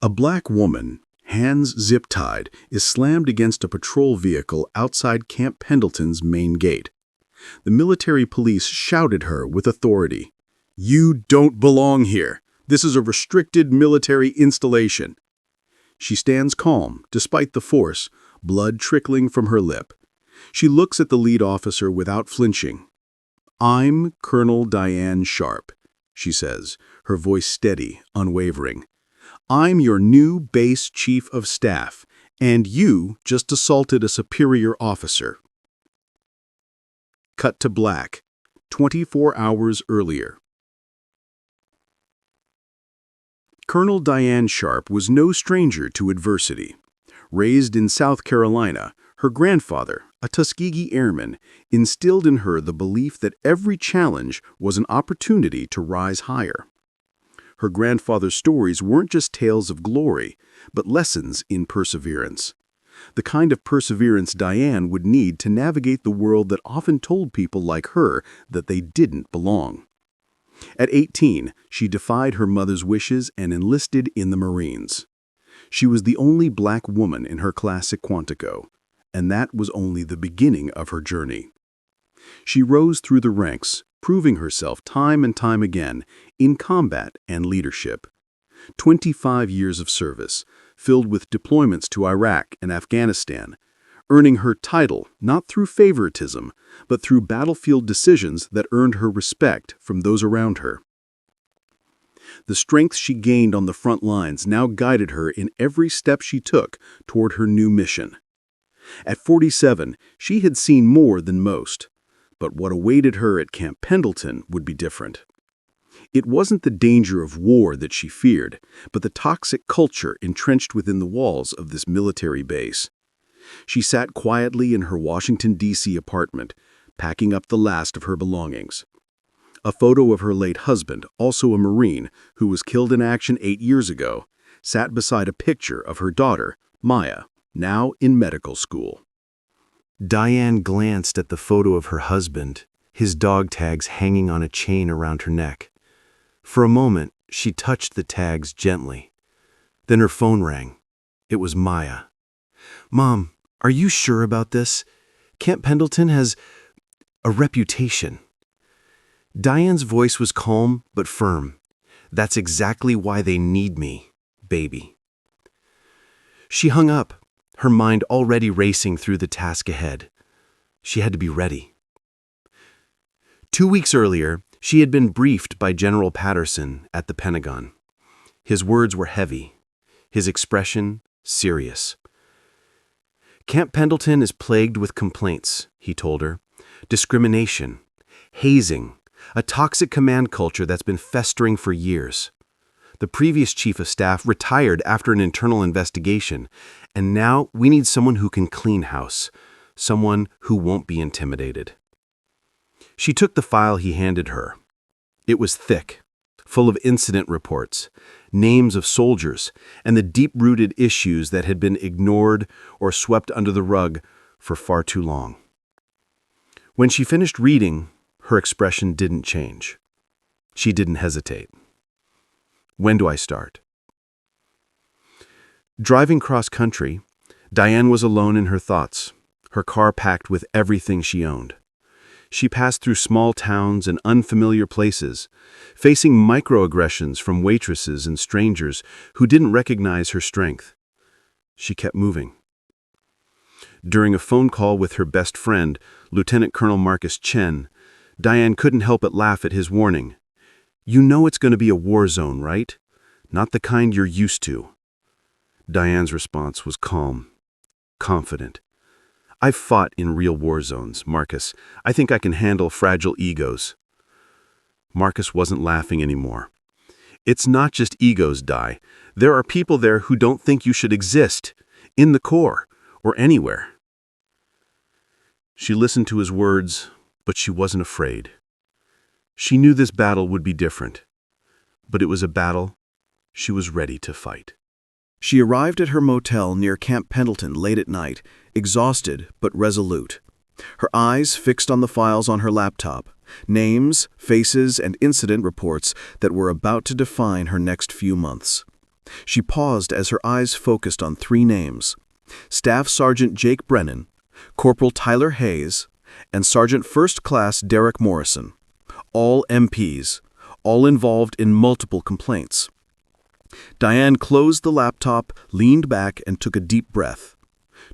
A black woman, hands zip-tied, is slammed against a patrol vehicle outside Camp Pendleton's main gate. The military police shout at her with authority. "You don't belong here. This is a restricted military installation." She stands calm, despite the force, blood trickling from her lip. She looks at the lead officer without flinching. "I'm Colonel Diane Sharpe," she says, her voice steady, unwavering. "I'm your new base chief of staff, and you just assaulted a superior officer." Cut to black, 24 hours earlier. Colonel Diane Sharpe was no stranger to adversity. Raised in South Carolina, her grandfather, a Tuskegee Airman, instilled in her the belief that every challenge was an opportunity to rise higher. Her grandfather's stories weren't just tales of glory, but lessons in perseverance. The kind of perseverance Diane would need to navigate the world that often told people like her that they didn't belong. At 18, she defied her mother's wishes and enlisted in the Marines. She was the only black woman in her class at Quantico, and that was only the beginning of her journey. She rose through the ranks, proving herself time and time again in combat and leadership. 25 years of service, filled with deployments to Iraq and Afghanistan, earning her title not through favoritism, but through battlefield decisions that earned her respect from those around her. The strength she gained on the front lines now guided her in every step she took toward her new mission. At 47, she had seen more than most, but what awaited her at Camp Pendleton would be different. It wasn't the danger of war that she feared, but the toxic culture entrenched within the walls of this military base. She sat quietly in her Washington, D.C. apartment, packing up the last of her belongings. A photo of her late husband, also a Marine, who was killed in action 8 years ago, sat beside a picture of her daughter, Maya, now in medical school. Diane glanced at the photo of her husband, his dog tags hanging on a chain around her neck. For a moment, she touched the tags gently. Then her phone rang. It was Maya. "Mom, are you sure about this? Camp Pendleton has a reputation." Diane's voice was calm but firm. "That's exactly why they need me, baby." She hung up, her mind already racing through the task ahead. She had to be ready. 2 weeks earlier, she had been briefed by General Patterson at the Pentagon. His words were heavy, his expression serious. "Camp Pendleton is plagued with complaints," he told her. "Discrimination, hazing, a toxic command culture that's been festering for years. The previous chief of staff retired after an internal investigation, and now we need someone who can clean house, someone who won't be intimidated." She took the file he handed her. It was thick, full of incident reports, names of soldiers, and the deep-rooted issues that had been ignored or swept under the rug for far too long. When she finished reading, her expression didn't change. She didn't hesitate. "When do I start?" Driving cross-country, Diane was alone in her thoughts, her car packed with everything she owned. She passed through small towns and unfamiliar places, facing microaggressions from waitresses and strangers who didn't recognize her strength. She kept moving. During a phone call with her best friend, Lieutenant Colonel Marcus Chen, Diane couldn't help but laugh at his warning. "You know it's going to be a war zone, right? Not the kind you're used to." Diane's response was calm, confident. "I've fought in real war zones, Marcus. I think I can handle fragile egos." Marcus wasn't laughing anymore. "It's not just egos, Di. There are people there who don't think you should exist, in the Corps, or anywhere." She listened to his words, but she wasn't afraid. She knew this battle would be different, but it was a battle she was ready to fight. She arrived at her motel near Camp Pendleton late at night, exhausted but resolute. Her eyes fixed on the files on her laptop, names, faces, and incident reports that were about to define her next few months. She paused as her eyes focused on three names: Staff Sergeant Jake Brennan, Corporal Tyler Hayes, and Sergeant First Class Derek Morrison, all MPs, all involved in multiple complaints. Diane closed the laptop, leaned back, and took a deep breath.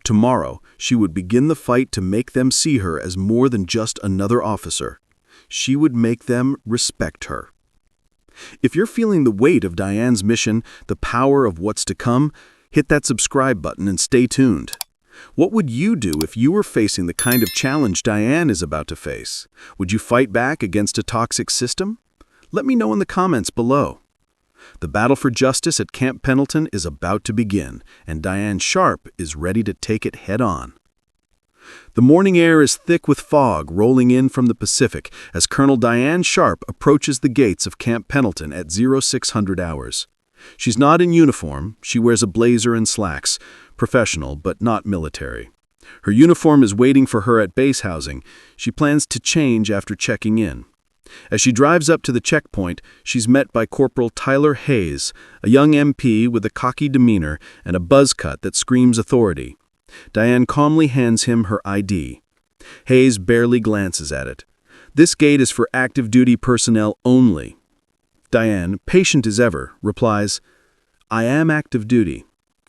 Tomorrow, she would begin the fight to make them see her as more than just another officer. She would make them respect her. If you're feeling the weight of Diane's mission, the power of what's to come, hit that subscribe button and stay tuned. What would you do if you were facing the kind of challenge Diane is about to face? Would you fight back against a toxic system? Let me know in the comments below. The battle for justice at Camp Pendleton is about to begin, and Diane Sharpe is ready to take it head-on. The morning air is thick with fog rolling in from the Pacific as Colonel Diane Sharpe approaches the gates of Camp Pendleton at 0600 hours. She's not in uniform. She wears a blazer and slacks, professional but not military. Her uniform is waiting for her at base housing. She plans to change after checking in. As she drives up to the checkpoint, she's met by Corporal Tyler Hayes, a young MP with a cocky demeanor and a buzz cut that screams authority. Diane calmly hands him her ID. Hayes barely glances at it. This gate is for active duty personnel only. Diane, patient as ever, replies, "I am active duty.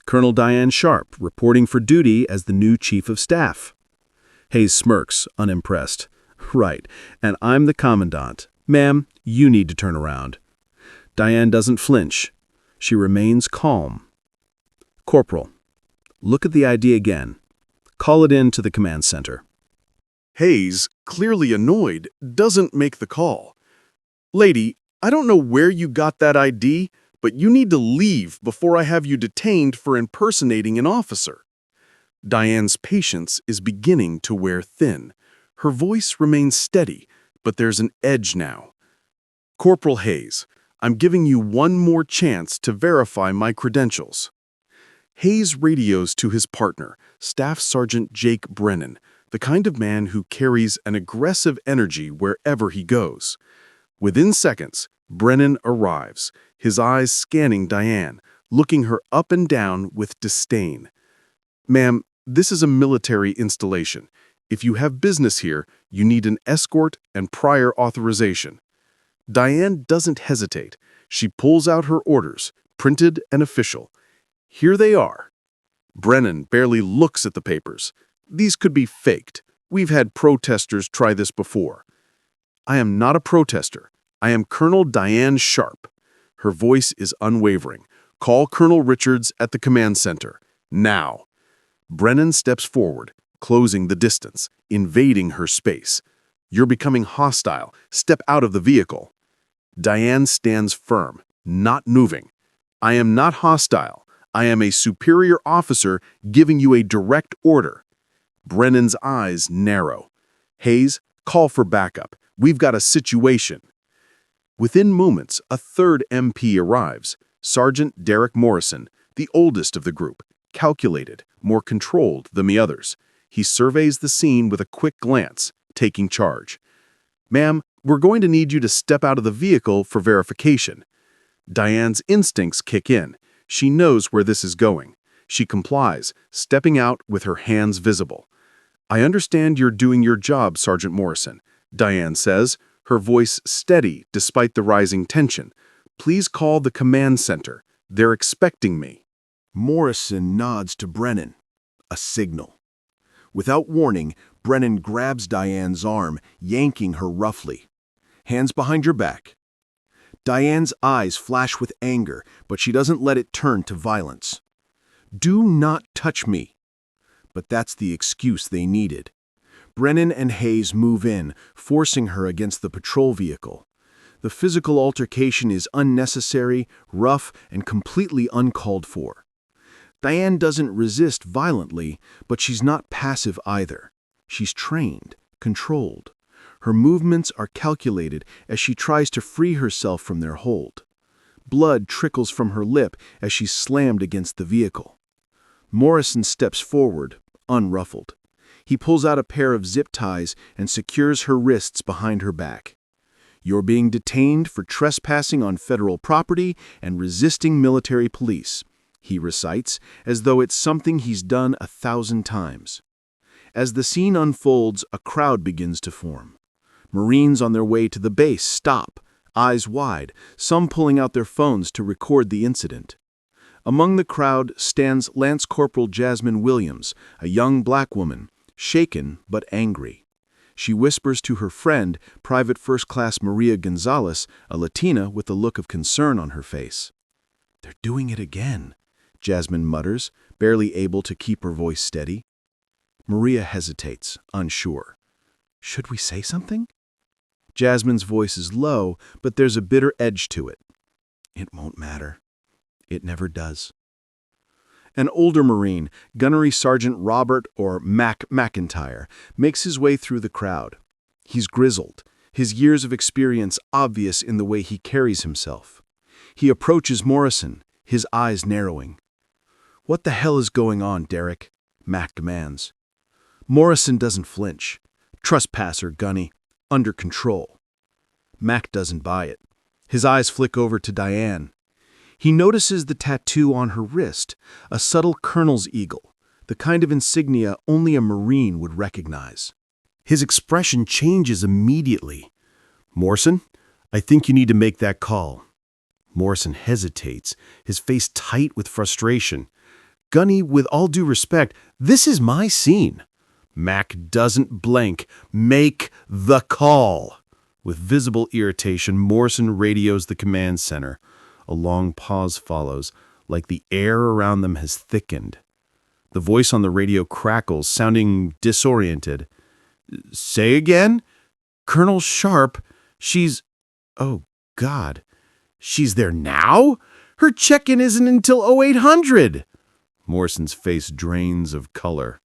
Colonel Diane Sharpe, reporting for duty as the new Chief of Staff." Hayes smirks, unimpressed. "Right, and I'm the Commandant. Ma'am, you need to turn around." Diane doesn't flinch. She remains calm. "Corporal, look at the ID again. Call it in to the command center." Hayes, clearly annoyed, doesn't make the call. "Lady, I don't know where you got that ID, but you need to leave before I have you detained for impersonating an officer." Diane's patience is beginning to wear thin. Her voice remains steady, but there's an edge now. "Corporal Hayes, I'm giving you one more chance to verify my credentials." Hayes radios to his partner, Staff Sergeant Jake Brennan, the kind of man who carries an aggressive energy wherever he goes. Within seconds, Brennan arrives, his eyes scanning Diane, looking her up and down with disdain. "Ma'am, this is a military installation. If you have business here, you need an escort and prior authorization." Diane doesn't hesitate. She pulls out her orders, printed and official. Here they are. Brennan barely looks at the papers. "These could be faked. We've had protesters try this before." "I am not a protester. I am Colonel Diane Sharpe." Her voice is unwavering. "Call Colonel Richards at the command center. Now." Brennan steps forward, closing the distance, invading her space. "You're becoming hostile. Step out of the vehicle." Diane stands firm, not moving. "I am not hostile. I am a superior officer giving you a direct order." Brennan's eyes narrow. "Hayes, call for backup. We've got a situation." Within moments, a third MP arrives, Sergeant Derek Morrison, the oldest of the group, calculated, more controlled than the others. He surveys the scene with a quick glance, taking charge. "Ma'am, we're going to need you to step out of the vehicle for verification." Diane's instincts kick in. She knows where this is going. She complies, stepping out with her hands visible. "I understand you're doing your job, Sergeant Morrison," Diane says, her voice steady despite the rising tension. "Please call the command center. They're expecting me." Morrison nods to Brennan. A signal. Without warning, Brennan grabs Diane's arm, yanking her roughly. "Hands behind your back." Diane's eyes flash with anger, but she doesn't let it turn to violence. "Do not touch me." But that's the excuse they needed. Brennan and Hayes move in, forcing her against the patrol vehicle. The physical altercation is unnecessary, rough, and completely uncalled for. Diane doesn't resist violently, but she's not passive either. She's trained, controlled. Her movements are calculated as she tries to free herself from their hold. Blood trickles from her lip as she's slammed against the vehicle. Morrison steps forward, unruffled. He pulls out a pair of zip ties and secures her wrists behind her back. You're being detained for trespassing on federal property and resisting military police, he recites, as though it's something he's done 1,000 times. As the scene unfolds, a crowd begins to form. Marines on their way to the base stop, eyes wide, some pulling out their phones to record the incident. Among the crowd stands Lance Corporal Jasmine Williams, a young black woman, shaken but angry. She whispers to her friend, Private First Class Maria Gonzalez, a Latina with a look of concern on her face. "They're doing it again," Jasmine mutters, barely able to keep her voice steady. Maria hesitates, unsure. "Should we say something?" Jasmine's voice is low, but there's a bitter edge to it. "It won't matter. It never does." An older Marine, Gunnery Sergeant Robert or Mac McIntyre, makes his way through the crowd. He's grizzled, his years of experience obvious in the way he carries himself. He approaches Morrison, his eyes narrowing. "What the hell is going on, Derek?" Mac demands. Morrison doesn't flinch. "Trespasser, Gunny. Under control." Mac doesn't buy it. His eyes flick over to Diane. He notices the tattoo on her wrist, a subtle colonel's eagle, the kind of insignia only a Marine would recognize. His expression changes immediately. "Morrison, I think you need to make that call." Morrison hesitates, his face tight with frustration. "Gunny, with all due respect, this is my scene." Mac doesn't blink. "Make the call." With visible irritation, Morrison radios the command center. A long pause follows, like the air around them has thickened. The voice on the radio crackles, sounding disoriented. "Say again? Colonel Sharpe, she's... Oh, God. She's there now? Her check-in isn't until 0800. Morrison's face drains of color.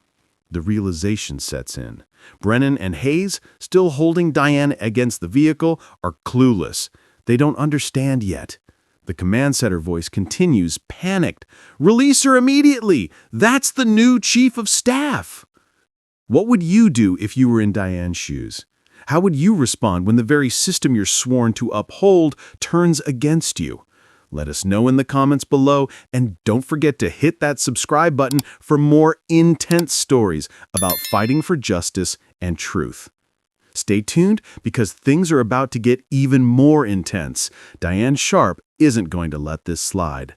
The realization sets in. Brennan and Hayes, still holding Diane against the vehicle, are clueless. They don't understand yet. The command center voice continues, panicked. "Release her immediately! That's the new chief of staff!" What would you do if you were in Diane's shoes? How would you respond when the very system you're sworn to uphold turns against you? Let us know in the comments below, and don't forget to hit that subscribe button for more intense stories about fighting for justice and truth. Stay tuned because things are about to get even more intense. Diane Sharpe isn't going to let this slide.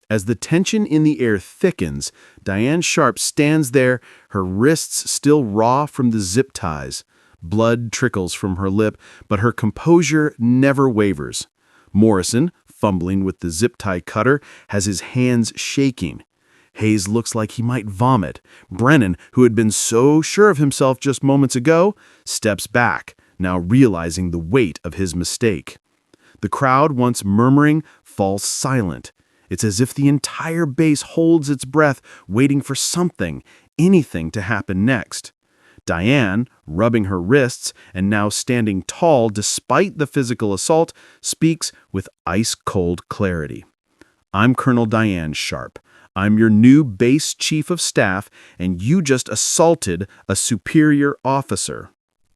As the tension in the air thickens, Diane Sharpe stands there, her wrists still raw from the zip ties. Blood trickles from her lip, but her composure never wavers. Morrison, fumbling with the zip tie cutter, has his hands shaking. Hayes looks like he might vomit. Brennan, who had been so sure of himself just moments ago, steps back, now realizing the weight of his mistake. The crowd, once murmuring, falls silent. It's as if the entire base holds its breath, waiting for something, anything to happen next. Diane, rubbing her wrists and now standing tall despite the physical assault, speaks with ice-cold clarity. "I'm Colonel Diane Sharpe. I'm your new base chief of staff, and you just assaulted a superior officer."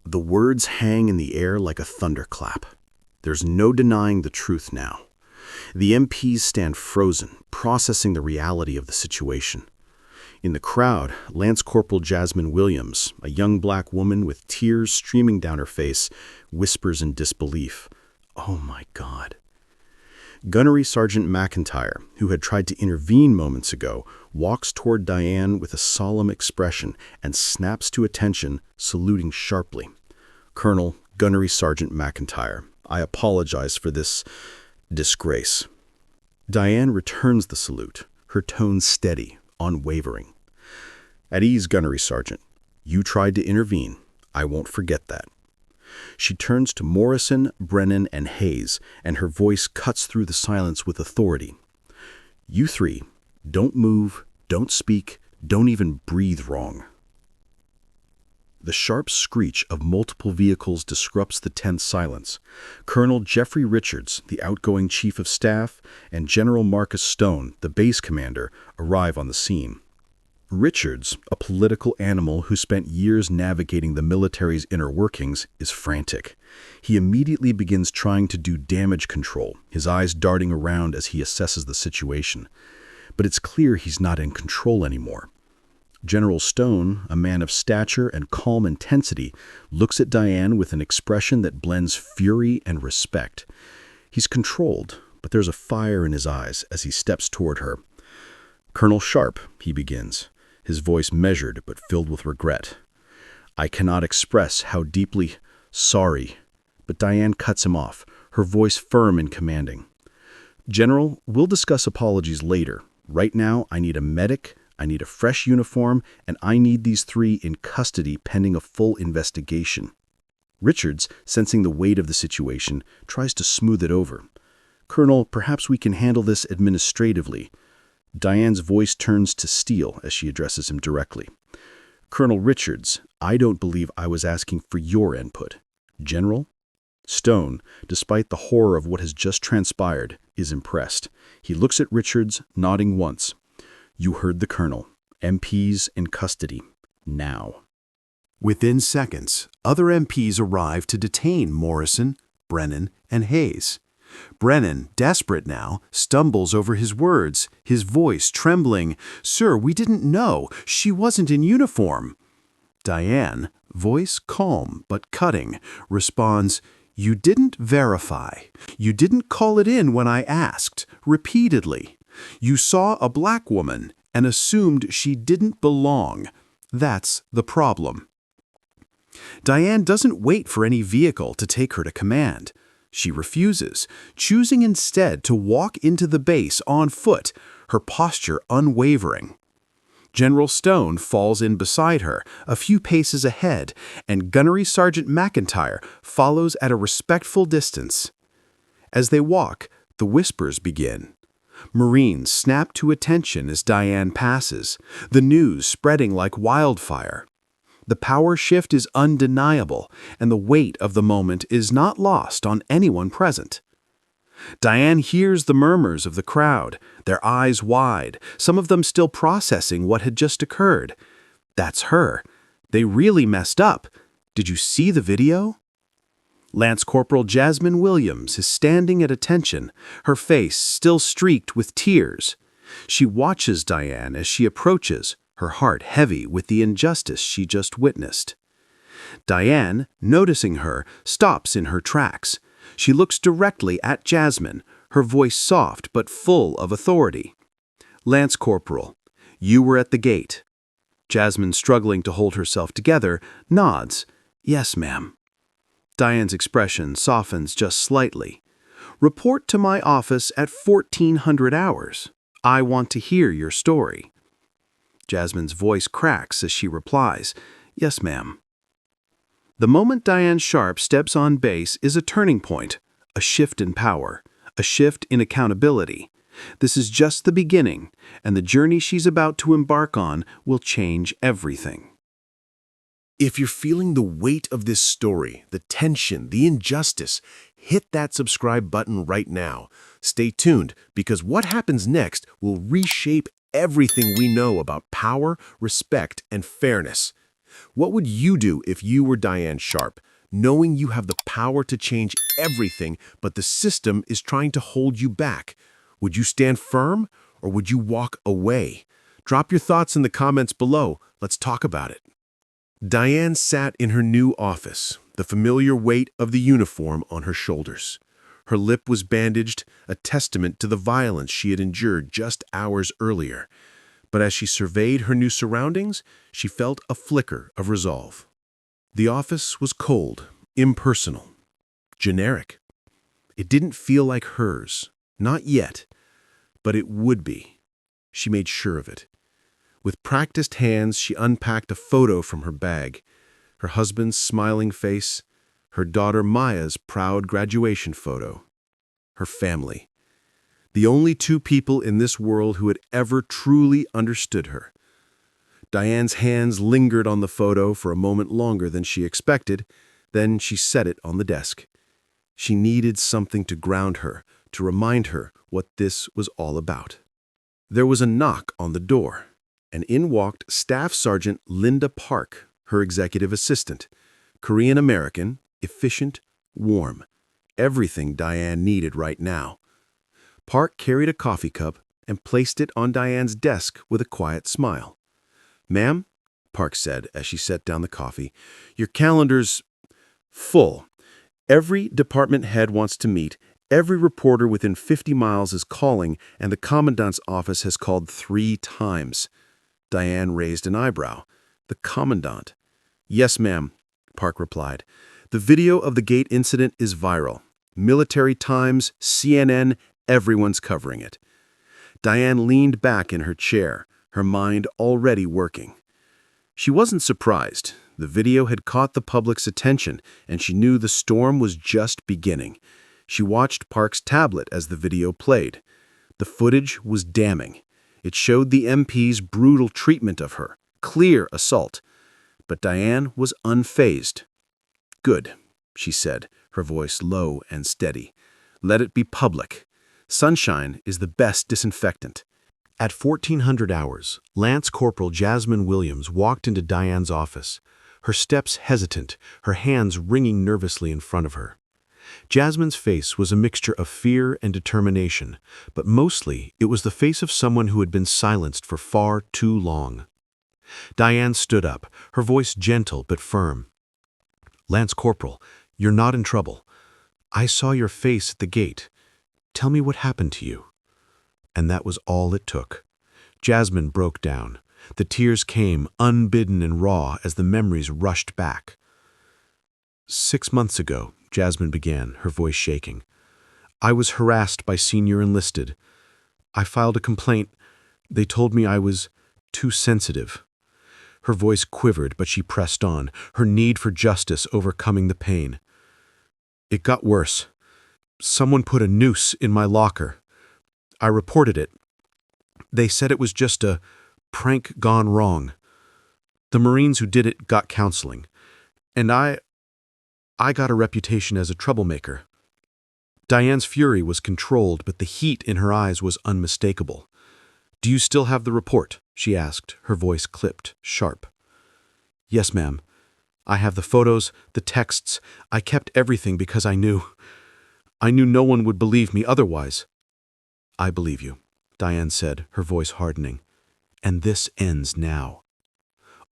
The words hang in the air like a thunderclap. There's no denying the truth now. The MPs stand frozen, processing the reality of the situation. In the crowd, Lance Corporal Jasmine Williams, a young black woman with tears streaming down her face, whispers in disbelief, "Oh my God." Gunnery Sergeant McIntyre, who had tried to intervene moments ago, walks toward Diane with a solemn expression and snaps to attention, saluting sharply. "Colonel, Gunnery Sergeant McIntyre, I apologize for this disgrace." Diane returns the salute, her tone steady, unwavering. "At ease, Gunnery Sergeant. You tried to intervene. I won't forget that." She turns to Morrison, Brennan, and Hayes, and her voice cuts through the silence with authority. "You three, don't move, don't speak, don't even breathe wrong." The sharp screech of multiple vehicles disrupts the tense silence. Colonel Jeffrey Richards, the outgoing chief of staff, and General Marcus Stone, the base commander, arrive on the scene. Richards, a political animal who spent years navigating the military's inner workings, is frantic. He immediately begins trying to do damage control, his eyes darting around as he assesses the situation. But it's clear he's not in control anymore. General Stone, a man of stature and calm intensity, looks at Diane with an expression that blends fury and respect. He's controlled, but there's a fire in his eyes as he steps toward her. "Colonel Sharpe," he begins, his voice measured but filled with regret. "I cannot express how deeply sorry," but Diane cuts him off, her voice firm and commanding. "General, we'll discuss apologies later. Right now, I need a medic, I need a fresh uniform, and I need these three in custody pending a full investigation." Richards, sensing the weight of the situation, tries to smooth it over. "Colonel, perhaps we can handle this administratively." Diane's voice turns to steel as she addresses him directly. "Colonel Richards, I don't believe I was asking for your input. General?" Stone, despite the horror of what has just transpired, is impressed. He looks at Richards, nodding once. "You heard the Colonel. MPs in custody. Now." Within seconds, other MPs arrive to detain Morrison, Brennan, and Hayes. Brennan, desperate now, stumbles over his words, his voice trembling. "Sir, we didn't know. She wasn't in uniform." Diane, voice calm but cutting, responds, "You didn't verify. You didn't call it in when I asked, repeatedly. You saw a black woman and assumed she didn't belong. That's the problem." Diane doesn't wait for any vehicle to take her to command. She refuses, choosing instead to walk into the base on foot, her posture unwavering. General Stone falls in beside her, a few paces ahead, and Gunnery Sergeant McIntyre follows at a respectful distance. As they walk, the whispers begin. Marines snap to attention as Diane passes, the news spreading like wildfire. The power shift is undeniable, and the weight of the moment is not lost on anyone present. Diane hears the murmurs of the crowd, their eyes wide, some of them still processing what had just occurred. That's her. They really messed up. Did you see the video? Lance Corporal Jasmine Williams is standing at attention, her face still streaked with tears. She watches Diane as she approaches, her heart heavy with the injustice she just witnessed. Diane, noticing her, stops in her tracks. She looks directly at Jasmine, her voice soft but full of authority. "Lance Corporal, you were at the gate." Jasmine, struggling to hold herself together, nods. "Yes, ma'am." Diane's expression softens just slightly. "Report to my office at 1400 hours. I want to hear your story." Jasmine's voice cracks as she replies, "Yes, ma'am." The moment Diane Sharpe steps on base is a turning point, a shift in power, a shift in accountability. This is just the beginning, and the journey she's about to embark on will change everything. If you're feeling the weight of this story, the tension, the injustice, hit that subscribe button right now. Stay tuned, because what happens next will reshape everything we know about power, respect, and fairness. What would you do if you were Diane Sharpe, knowing you have the power to change everything, but the system is trying to hold you back? Would you stand firm, or would you walk away? Drop your thoughts in the comments below. Let's talk about it. Diane sat in her new office, the familiar weight of the uniform on her shoulders. Her lip was bandaged, a testament to the violence she had endured just hours earlier. But as she surveyed her new surroundings, she felt a flicker of resolve. The office was cold, impersonal, generic. It didn't feel like hers, not yet, but it would be. She made sure of it. With practiced hands, she unpacked a photo from her bag, her husband's smiling face, her daughter Maya's proud graduation photo, her family. The only two people in this world who had ever truly understood her. Diane's hands lingered on the photo for a moment longer than she expected, then she set it on the desk. She needed something to ground her, to remind her what this was all about. There was a knock on the door, and in walked Staff Sergeant Linda Park, her executive assistant, Korean-American, efficient, warm, everything Diane needed right now. Park carried a coffee cup and placed it on Diane's desk with a quiet smile. "Ma'am," Park said as she set down the coffee, "your calendar's full. Every department head wants to meet. Every reporter within 50 miles is calling, and the commandant's office has called 3 times." Diane raised an eyebrow. "The commandant?" "Yes, ma'am," Park replied. "The video of the gate incident is viral. Military Times, CNN, everyone's covering it." Diane leaned back in her chair, her mind already working. She wasn't surprised. The video had caught the public's attention, and she knew the storm was just beginning. She watched Park's tablet as the video played. The footage was damning. It showed the MP's brutal treatment of her, clear assault. But Diane was unfazed. "Good," she said, her voice low and steady. "Let it be public. Sunshine is the best disinfectant." At 1400 hours, Lance Corporal Jasmine Williams walked into Diane's office, her steps hesitant, her hands wringing nervously in front of her. Jasmine's face was a mixture of fear and determination, but mostly it was the face of someone who had been silenced for far too long. Diane stood up, her voice gentle but firm. "Lance Corporal, you're not in trouble. I saw your face at the gate. Tell me what happened to you." And that was all it took. Jasmine broke down. The tears came, unbidden and raw, as the memories rushed back. "6 months ago," Jasmine began, her voice shaking, "I was harassed by senior enlisted. I filed a complaint. They told me I was too sensitive." Her voice quivered, but she pressed on, her need for justice overcoming the pain. "It got worse. Someone put a noose in my locker. I reported it. They said it was just a prank gone wrong. The Marines who did it got counseling. And I got a reputation as a troublemaker." Diane's fury was controlled, but the heat in her eyes was unmistakable. "Do you still have the report?" she asked, her voice clipped, sharp. "Yes, ma'am. I have the photos, the texts. I kept everything because I knew no one would believe me otherwise." "I believe you," Diane said, her voice hardening. "And this ends now."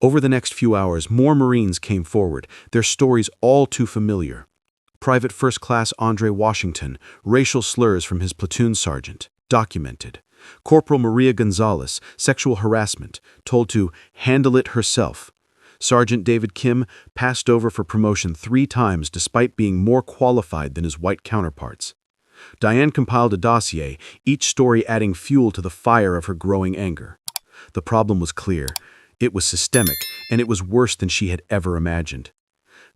Over the next few hours, more Marines came forward, their stories all too familiar. Private First Class Andre Washington, racial slurs from his platoon sergeant, documented. Corporal Maria Gonzalez, sexual harassment, told to handle it herself. Sergeant David Kim passed over for promotion 3 times despite being more qualified than his white counterparts. Diane compiled a dossier, each story adding fuel to the fire of her growing anger. The problem was clear. It was systemic, and it was worse than she had ever imagined.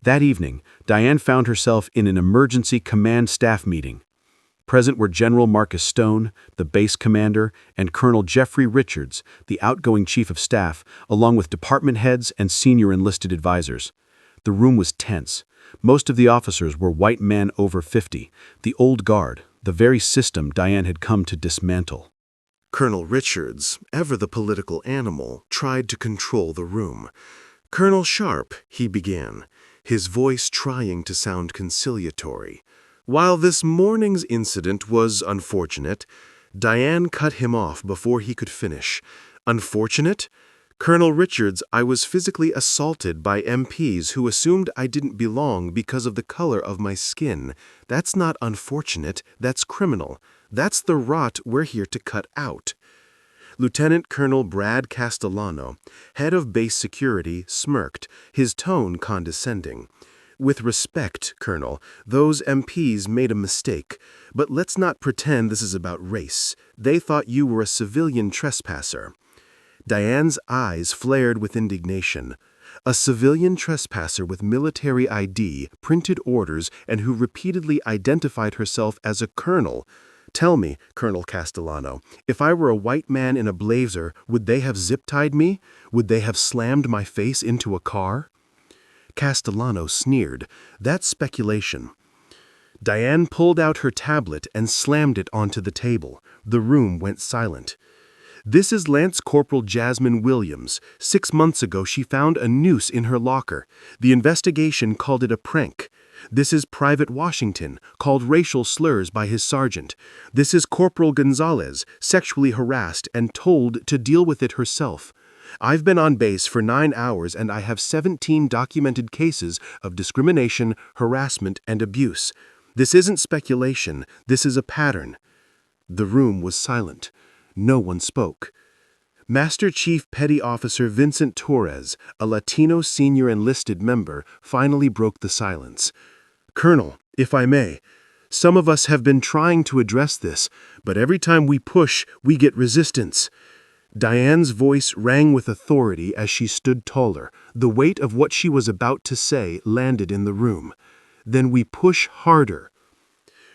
That evening, Diane found herself in an emergency command staff meeting. Present were General Marcus Stone, the base commander, and Colonel Jeffrey Richards, the outgoing chief of staff, along with department heads and senior enlisted advisors. The room was tense. Most of the officers were white men over 50, the old guard, the very system Diane had come to dismantle. Colonel Richards, ever the political animal, tried to control the room. "Colonel Sharpe," he began, his voice trying to sound conciliatory. "While this morning's incident was unfortunate," Diane cut him off before he could finish. "Unfortunate? Colonel Richards, I was physically assaulted by MPs who assumed I didn't belong because of the color of my skin. That's not unfortunate, that's criminal. That's the rot we're here to cut out." Lieutenant Colonel Brad Castellano, head of base security, smirked, his tone condescending. "With respect, Colonel, those MPs made a mistake, but let's not pretend this is about race. They thought you were a civilian trespasser." Diane's eyes flared with indignation. A civilian trespasser with military ID, printed orders, and who repeatedly identified herself as a colonel. "Tell me, Colonel Castellano, if I were a white man in a blazer, would they have zip-tied me? Would they have slammed my face into a car?" Castellano sneered. "That's speculation." Diane pulled out her tablet and slammed it onto the table. The room went silent. "This is Lance Corporal Jasmine Williams. 6 months ago she found a noose in her locker. The investigation called it a prank. This is Private Washington, called racial slurs by his sergeant. This is Corporal Gonzalez, sexually harassed and told to deal with it herself. I've been on base for 9 hours and I have 17 documented cases of discrimination, harassment, and abuse. This isn't speculation, this is a pattern." The room was silent. No one spoke. Master Chief Petty Officer Vincent Torres, a Latino senior enlisted member, finally broke the silence. "Colonel, if I may, some of us have been trying to address this, but every time we push, we get resistance." Diane's voice rang with authority as she stood taller. The weight of what she was about to say landed in the room. "Then we push harder."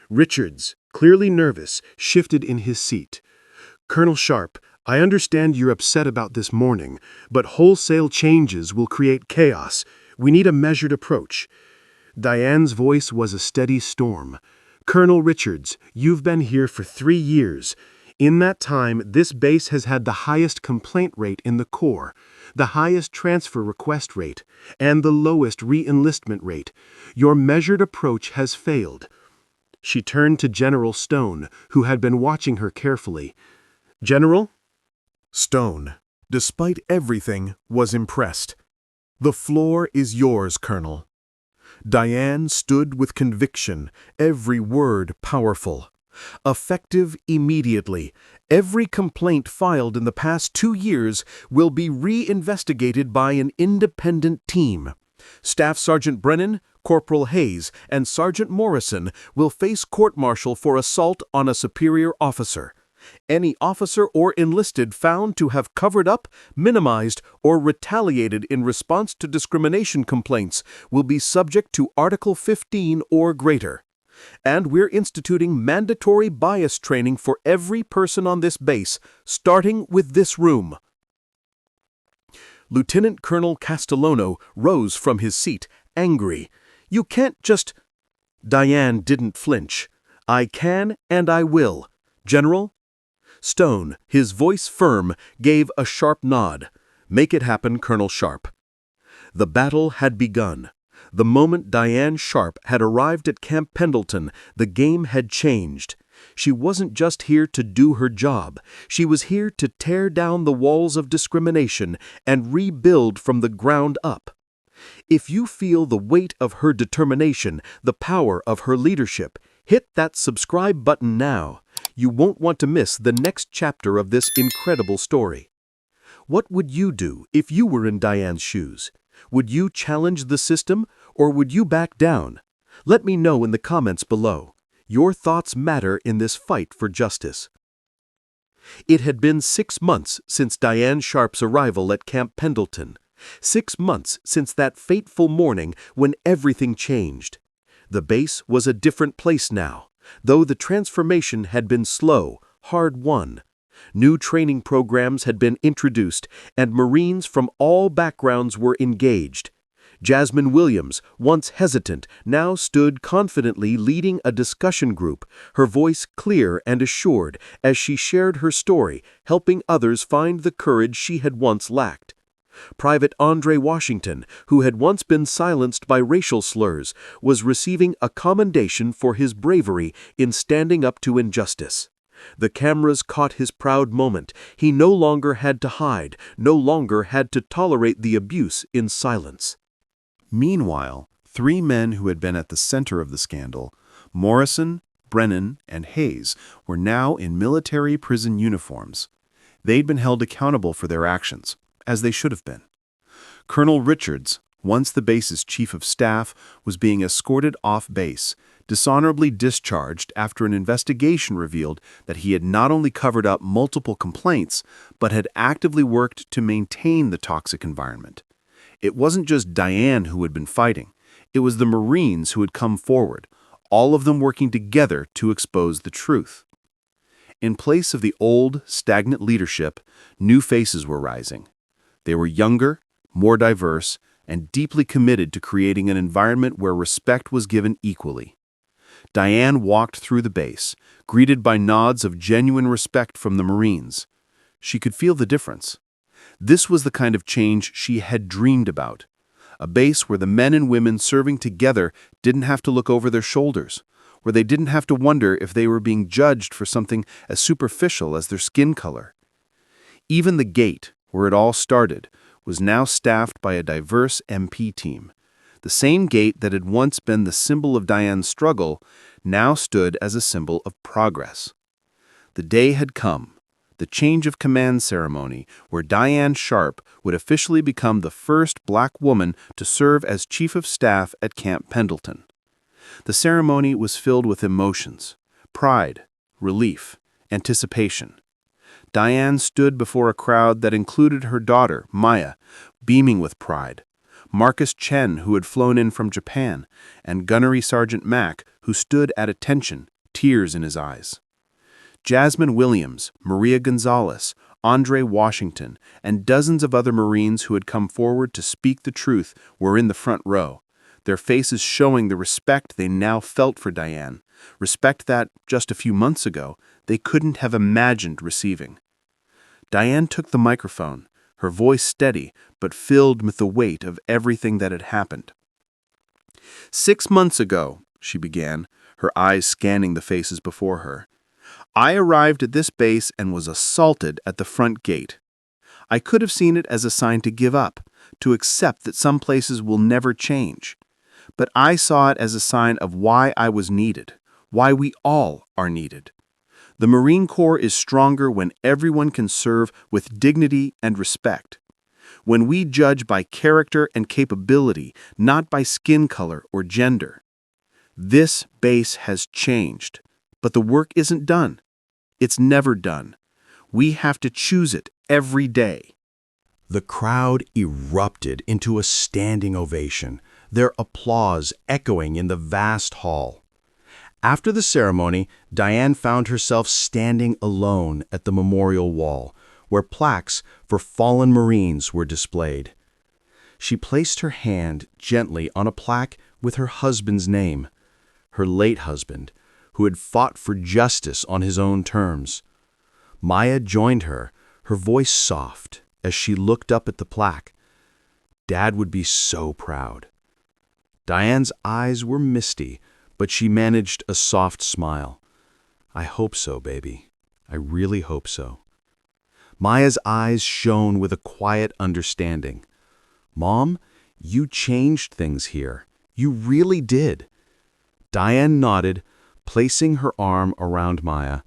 Richards, clearly nervous, shifted in his seat. "Colonel Sharpe, I understand you're upset about this morning, but wholesale changes will create chaos. We need a measured approach." Diane's voice was a steady storm. "Colonel Richards, you've been here for 3 years. In that time, this base has had the highest complaint rate in the Corps, the highest transfer request rate, and the lowest re-enlistment rate. Your measured approach has failed." She turned to General Stone, who had been watching her carefully. "General?" Stone, despite everything, was impressed. "The floor is yours, Colonel." Diane stood with conviction, every word powerful. "Effective immediately. Every complaint filed in the past 2 years will be re-investigated by an independent team. Staff Sergeant Brennan, Corporal Hayes, and Sergeant Morrison will face court-martial for assault on a superior officer. Any officer or enlisted found to have covered up, minimized, or retaliated in response to discrimination complaints will be subject to Article 15 or greater. And we're instituting mandatory bias training for every person on this base, starting with this room." Lieutenant Colonel Castellano rose from his seat, angry. "You can't just—" Diane didn't flinch. "I can and I will. General?" Stone, his voice firm, gave a sharp nod. "Make it happen, Colonel Sharpe." The battle had begun. The moment Diane Sharpe had arrived at Camp Pendleton, the game had changed. She wasn't just here to do her job. She was here to tear down the walls of discrimination and rebuild from the ground up. If you feel the weight of her determination, the power of her leadership, hit that subscribe button now. You won't want to miss the next chapter of this incredible story. What would you do if you were in Diane's shoes? Would you challenge the system, or would you back down? Let me know in the comments below. Your thoughts matter in this fight for justice. It had been 6 months since Diane Sharpe's arrival at Camp Pendleton. 6 months since that fateful morning when everything changed. The base was a different place now, though the transformation had been slow, hard-won. New training programs had been introduced, and Marines from all backgrounds were engaged. Jasmine Williams, once hesitant, now stood confidently leading a discussion group, her voice clear and assured as she shared her story, helping others find the courage she had once lacked. Private Andre Washington, who had once been silenced by racial slurs, was receiving a commendation for his bravery in standing up to injustice. The cameras caught his proud moment. He no longer had to hide, no longer had to tolerate the abuse in silence. Meanwhile, 3 men who had been at the center of the scandal, Morrison, Brennan, and Hayes, were now in military prison uniforms. They'd been held accountable for their actions, as they should have been. Colonel Richards, once the base's chief of staff, was being escorted off base, dishonorably discharged after an investigation revealed that he had not only covered up multiple complaints, but had actively worked to maintain the toxic environment. It wasn't just Diane who had been fighting. It was the Marines who had come forward, all of them working together to expose the truth. In place of the old, stagnant leadership, new faces were rising. They were younger, more diverse, and deeply committed to creating an environment where respect was given equally. Diane walked through the base, greeted by nods of genuine respect from the Marines. She could feel the difference. This was the kind of change she had dreamed about. a base where the men and women serving together didn't have to look over their shoulders, where they didn't have to wonder if they were being judged for something as superficial as their skin color. Even the gate, where it all started, was now staffed by a diverse MP team. The same gate that had once been the symbol of Diane's struggle now stood as a symbol of progress. The day had come, the change of command ceremony, where Diane Sharpe would officially become the first black woman to serve as Chief of Staff at Camp Pendleton. The ceremony was filled with emotions: pride, relief, anticipation. Diane stood before a crowd that included her daughter, Maya, beaming with pride, Marcus Chen, who had flown in from Japan, and Gunnery Sergeant Mack, who stood at attention, tears in his eyes. Jasmine Williams, Maria Gonzalez, Andre Washington, and dozens of other Marines who had come forward to speak the truth were in the front row, their faces showing the respect they now felt for Diane, respect that, just a few months ago, they couldn't have imagined receiving. Diane took the microphone, her voice steady but filled with the weight of everything that had happened. 6 months ago, she began, her eyes scanning the faces before her, I arrived at this base and was assaulted at the front gate. I could have seen it as a sign to give up, to accept that some places will never change. But I saw it as a sign of why I was needed, why we all are needed. The Marine Corps is stronger when everyone can serve with dignity and respect. When we judge by character and capability, not by skin color or gender. This base has changed, but the work isn't done. It's never done. We have to choose it every day. The crowd erupted into a standing ovation, their applause echoing in the vast hall. After the ceremony, Diane found herself standing alone at the memorial wall, where plaques for fallen Marines were displayed. She placed her hand gently on a plaque with her husband's name, her late husband, who had fought for justice on his own terms. Maya joined her, her voice soft, as she looked up at the plaque. Dad would be so proud. Diane's eyes were misty, but she managed a soft smile. I hope so, baby. I really hope so. Maya's eyes shone with a quiet understanding. Mom, you changed things here. You really did. Diane nodded, placing her arm around Maya.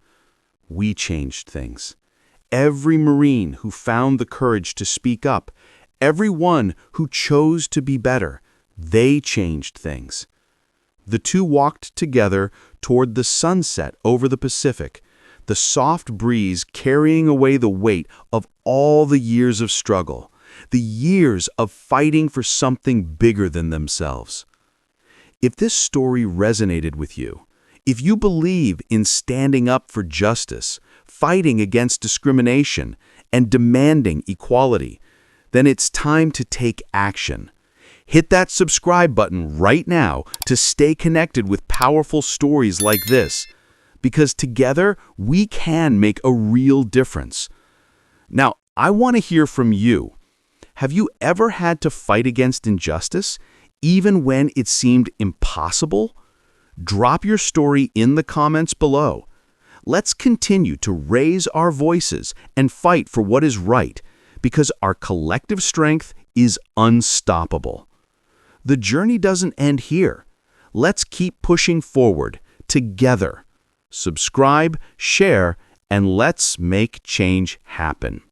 We changed things. Every Marine who found the courage to speak up, everyone who chose to be better, they changed things. The two walked together toward the sunset over the Pacific, the soft breeze carrying away the weight of all the years of struggle, the years of fighting for something bigger than themselves. If this story resonated with you, if you believe in standing up for justice, fighting against discrimination, and demanding equality, then it's time to take action. Hit that subscribe button right now to stay connected with powerful stories like this, because together we can make a real difference. Now, I want to hear from you. Have you ever had to fight against injustice, even when it seemed impossible? Drop your story in the comments below. Let's continue to raise our voices and fight for what is right, because our collective strength is unstoppable. The journey doesn't end here. Let's keep pushing forward together. Subscribe, share, and let's make change happen.